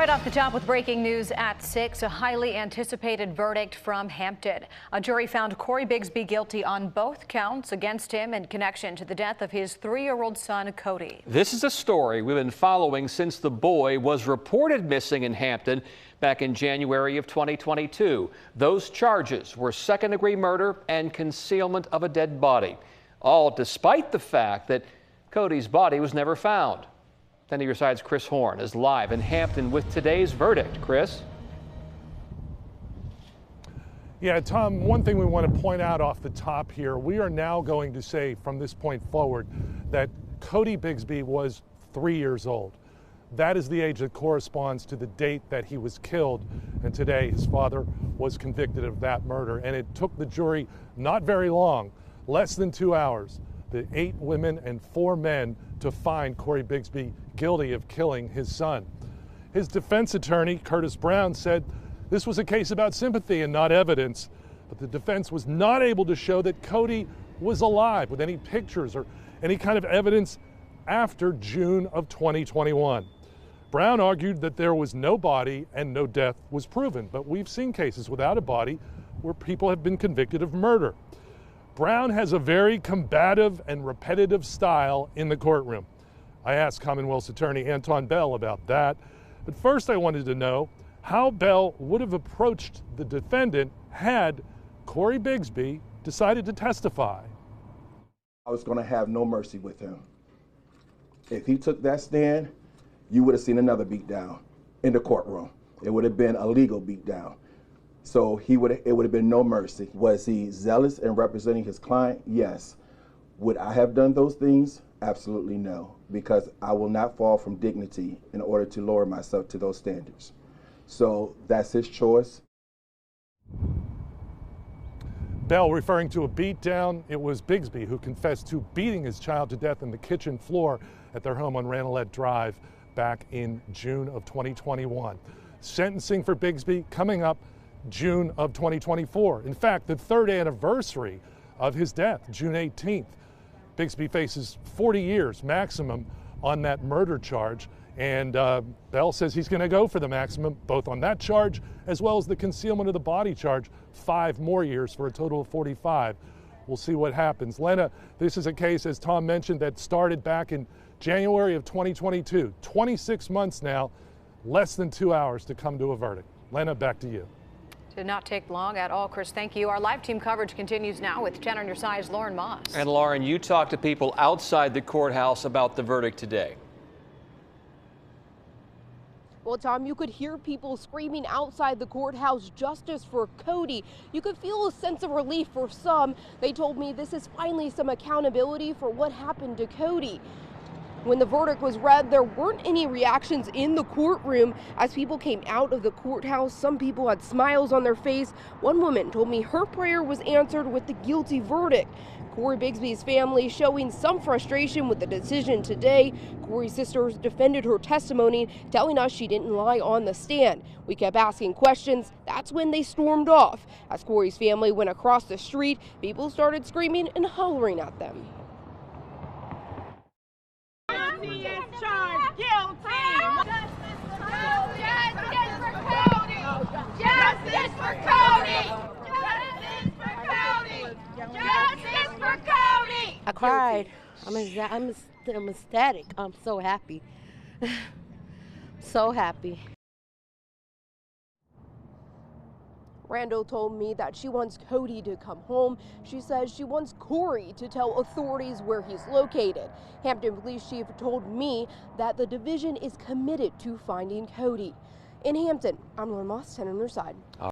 Right off the top with breaking news at 6, a highly anticipated verdict from Hampton. A jury found Cory Bigsby guilty on both counts against him in connection to the death of his 3-year-old son, Codi. This is a story we've been following since the boy was reported missing in Hampton back in January of 2022. Those charges were second-degree murder and concealment of a dead body, all despite the fact that Codi's body was never found. 10 to your side's Chris Horn is live in Hampton with today's verdict. Chris? Yeah, Tom, one thing we want to point out off the top here, we are now going to say from this point forward that Cory Bigsby was 3 years old. That is the age that corresponds to the date that he was killed, and today his father was convicted of that murder. And it took the jury not very long, less than 2 hours, the 8 women and 4 men to find Cory Bigsby guilty of killing his son. His defense attorney, Curtis Brown, said this was a case about sympathy and not evidence, but the defense was not able to show that Codi was alive with any pictures or any kind of evidence after June of 2021. Brown argued that there was no body and no death was proven, but we've seen cases without a body where people have been convicted of murder. Brown has a very combative and repetitive style in the courtroom. I asked Commonwealth's attorney Anton Bell about that, but first I wanted to know how Bell would have approached the defendant had Cory Bigsby decided to testify. I was going to have no mercy with him. If he took that stand, you would have seen another beatdown in the courtroom. It would have been a legal beatdown. So it would have been no mercy. Was he zealous in representing his client? Yes. Would I have done those things? Absolutely no, because I will not fall from dignity in order to lower myself to those standards. So that's his choice. Bell referring to a beatdown, it was Bigsby who confessed to beating his child to death in the kitchen floor at their home on Ranelette Drive back in June of 2021. Sentencing for Bigsby coming up June of 2024. In fact, the 3rd anniversary of his death, June 18th. Bigsby faces 40 years maximum on that murder charge, and Bell says he's going to go for the maximum both on that charge as well as the concealment of the body charge, 5 more years for a total of 45. We'll see what happens. Lena, this is a case, as Tom mentioned, that started back in January of 2022. 26 months now, less than 2 hours to come to a verdict. Lena, back to you. Did not take long at all, Chris. Thank you. Our live team coverage continues now with 10 on your side's Lauren Moss. And Lauren, you talked to people outside the courthouse about the verdict today. Well, Tom, you could hear people screaming outside the courthouse, justice for Codi. You could feel a sense of relief for some. They told me this is finally some accountability for what happened to Codi. When the verdict was read, there weren't any reactions in the courtroom as people came out of the courthouse. Some people had smiles on their face. One woman told me her prayer was answered with the guilty verdict. Cory Bigsby's family showing some frustration with the decision today. Cory's sisters defended her testimony, telling us she didn't lie on the stand. We kept asking questions. That's when they stormed off. As Cory's family went across the street, people started screaming and hollering at them. He is charged guilty. Justice for Codi. Justice for Codi. Justice for Codi. Justice for Codi. I cried. I'm ecstatic. I'm so happy. So happy. Randall told me that she wants Codi to come home. She says she wants Cory to tell authorities where he's located. Hampton Police Chief told me that the division is committed to finding Codi. In Hampton, I'm Lauren Moss, 10 on your side.